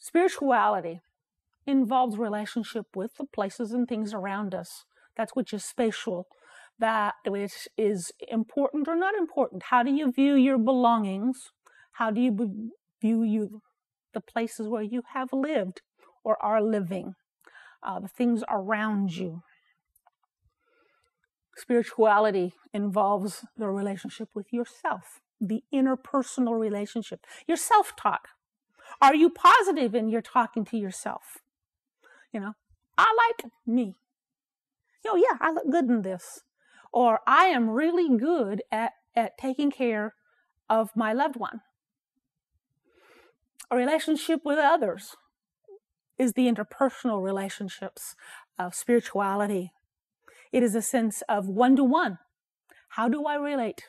Spirituality involves relationship with the places and things around us. That's which is spatial. That which is important or not important. How do you view your belongings? How do you view the places where you have lived or are living? The things around you. Spirituality involves the relationship with yourself, the interpersonal relationship, your self-talk. Are you positive in your talking to yourself? I like me. Yeah, I look good in this. Or I am really good at taking care of my loved one. A relationship with others is the interpersonal relationships of spirituality. It is a sense of one-to-one. How do I relate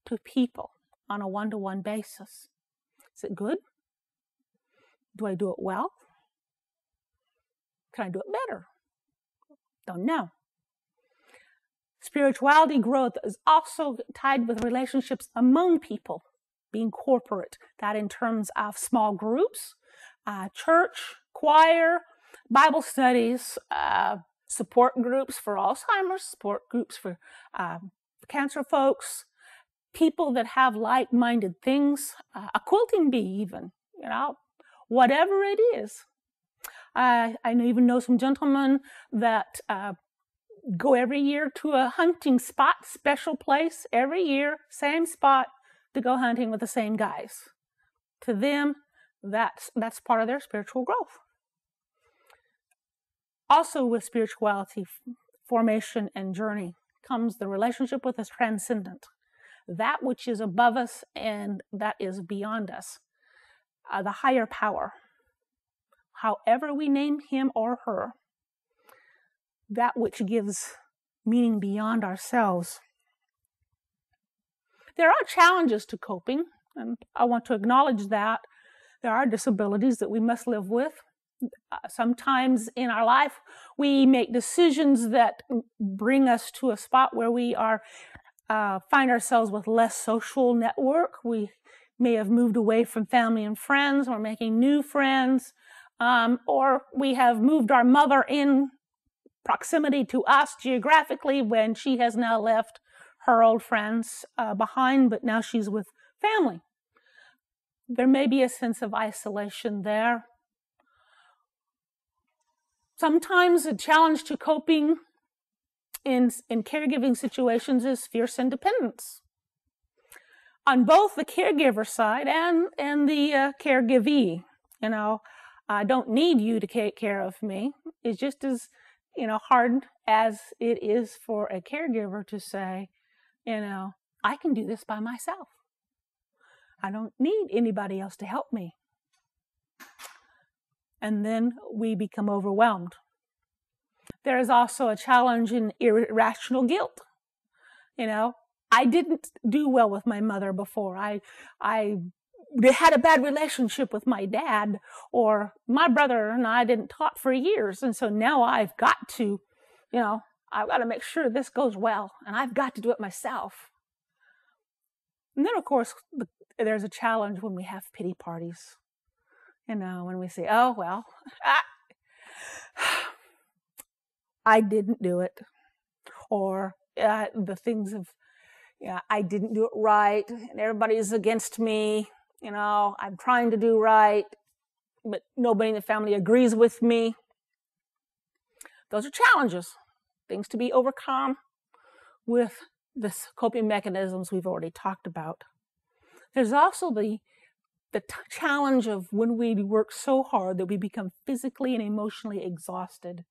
to people on a one-to-one basis? Is it good? Do I do it well? Can I do it better? Don't know. Spirituality growth is also tied with relationships among people, being corporate. That in terms of small groups, church, choir, Bible studies, support groups for Alzheimer's, support groups for cancer folks, people that have like-minded things, a quilting bee even, whatever it is. I even know some gentlemen that go every year to a hunting spot, special place, every year, same spot, to go hunting with the same guys. To them, that's part of their spiritual growth. Also with spirituality, formation and journey, comes the relationship with the transcendent, that which is above us and that is beyond us, the higher power. However we name him or her, that which gives meaning beyond ourselves. There are challenges to coping, and I want to acknowledge that. There are disabilities that we must live with. Sometimes in our life, we make decisions that bring us to a spot where we find ourselves with less social network. We may have moved away from family and friends, or making new friends, or we have moved our mother in proximity to us geographically when she has now left her old friends behind, but now she's with family. There may be a sense of isolation there. Sometimes a challenge to coping in caregiving situations is fierce independence. On both the caregiver side and the caregivee, I don't need you to take care of me. It's just as hard as it is for a caregiver to say, I can do this by myself. I don't need anybody else to help me. And then we become overwhelmed. There is also a challenge in irrational guilt. I didn't do well with my mother before. I had a bad relationship with my dad, or my brother and I didn't talk for years. And so now I've got to, I've got to make sure this goes well, and I've got to do it myself. And then, of course, there's a challenge when we have pity parties. When we say, oh, well, I didn't do it. Or the things of, I didn't do it right, and everybody's against me. I'm trying to do right, but nobody in the family agrees with me. Those are challenges, things to be overcome with the coping mechanisms we've already talked about. There's also the challenge of when we work so hard that we become physically and emotionally exhausted.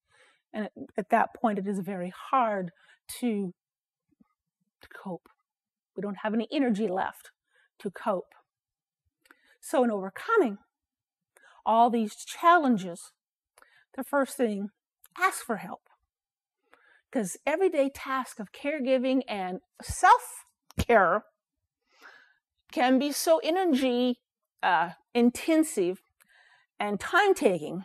And at that point, it is very hard to cope. We don't have any energy left to cope. So in overcoming all these challenges, the first thing, ask for help. Because everyday task of caregiving and self-care can be so energy intensive and time-taking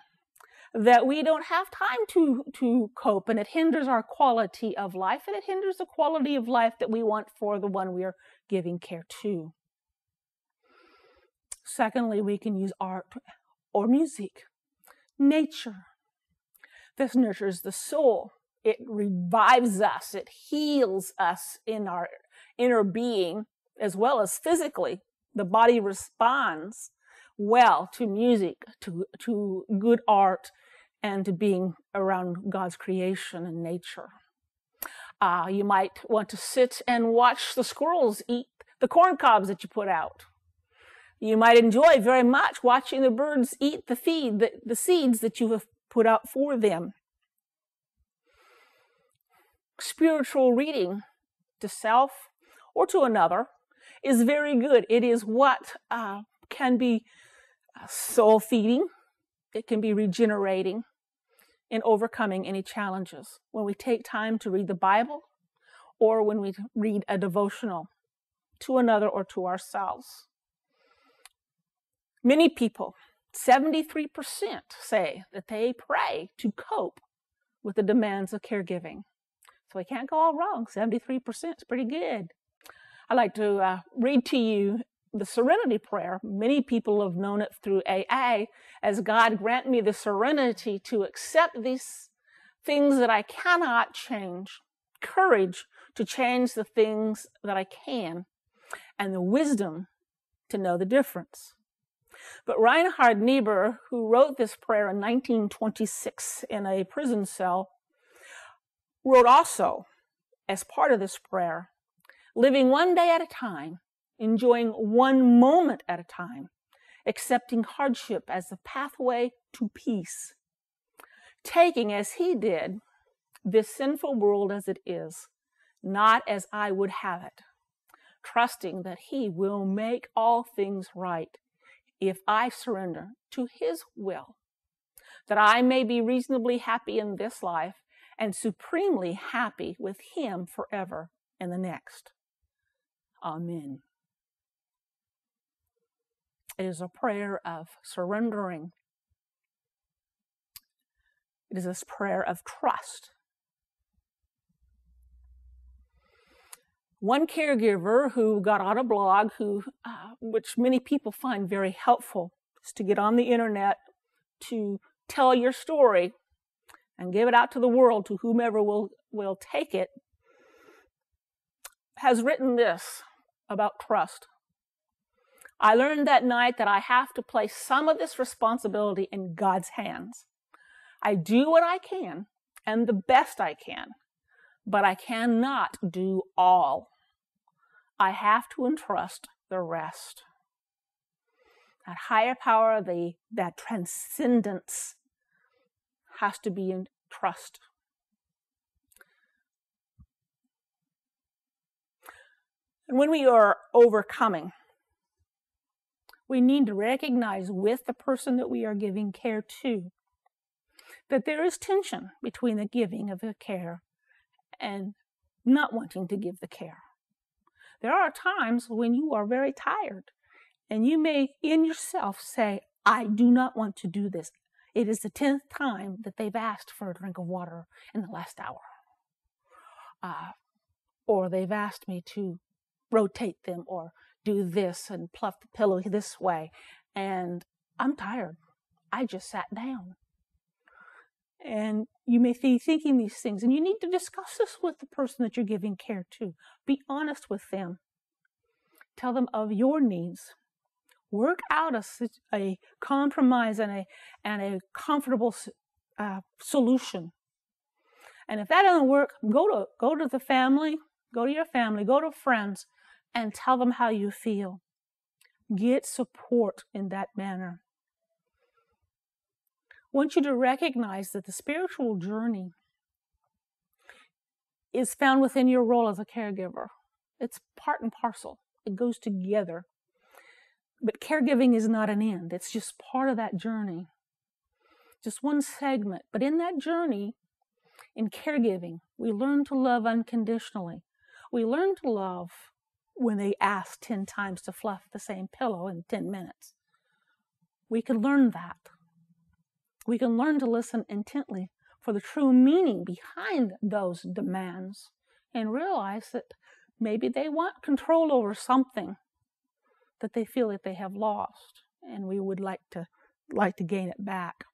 that we don't have time to cope, and it hinders our quality of life, and it hinders the quality of life that we want for the one we are giving care to. Secondly, we can use art or music. Nature. This nurtures the soul. It revives us. It heals us in our inner being as well as physically. The body responds well to music, to good art, and to being around God's creation and nature. You might want to sit and watch the squirrels eat the corn cobs that you put out. You might enjoy very much watching the birds eat the seeds that you have put out for them. Spiritual reading to self or to another is very good. It is what can be soul feeding. It can be regenerating in overcoming any challenges. When we take time to read the Bible or when we read a devotional to another or to ourselves. Many people, 73%, say that they pray to cope with the demands of caregiving. So we can't go all wrong. 73% is pretty good. I'd like to read to you the Serenity Prayer. Many people have known it through AA as God grant me the serenity to accept these things that I cannot change, courage to change the things that I can, and the wisdom to know the difference. But Reinhard Niebuhr, who wrote this prayer in 1926 in a prison cell, wrote also, as part of this prayer, living one day at a time, enjoying one moment at a time, accepting hardship as the pathway to peace, taking, as he did, this sinful world as it is, not as I would have it, trusting that he will make all things right if I surrender to his will, that I may be reasonably happy in this life and supremely happy with him forever in the next. Amen. It is a prayer of surrendering. It is a prayer of trust. One caregiver who got on a blog, which many people find very helpful, is to get on the internet to tell your story and give it out to the world, to whomever will take it, has written this about trust. I learned that night that I have to place some of this responsibility in God's hands. I do what I can and the best I can, but I cannot do all. I have to entrust the rest. That higher power, that transcendence has to be in trust. And when we are overcoming, we need to recognize with the person that we are giving care to that there is tension between the giving of the care and not wanting to give the care. There are times when you are very tired and you may in yourself say, I do not want to do this. It is the 10th time that they've asked for a drink of water in the last hour. Or they've asked me to rotate them or do this and pluck the pillow this way. And I'm tired. I just sat down. And you may be thinking these things, and you need to discuss this with the person that you're giving care to. Be honest with them. Tell them of your needs. Work out a compromise and a comfortable solution. And if that doesn't work, go to the family, go to your family, go to friends, and tell them how you feel. Get support in that manner. I want you to recognize that the spiritual journey is found within your role as a caregiver. It's part and parcel. It goes together. But caregiving is not an end. It's just part of that journey. Just one segment. But in that journey, in caregiving, we learn to love unconditionally. We learn to love when they ask 10 times to fluff the same pillow in 10 minutes. We can learn that. We can learn to listen intently for the true meaning behind those demands and realize that maybe they want control over something that they feel that they have lost. And we would like to like to gain it back.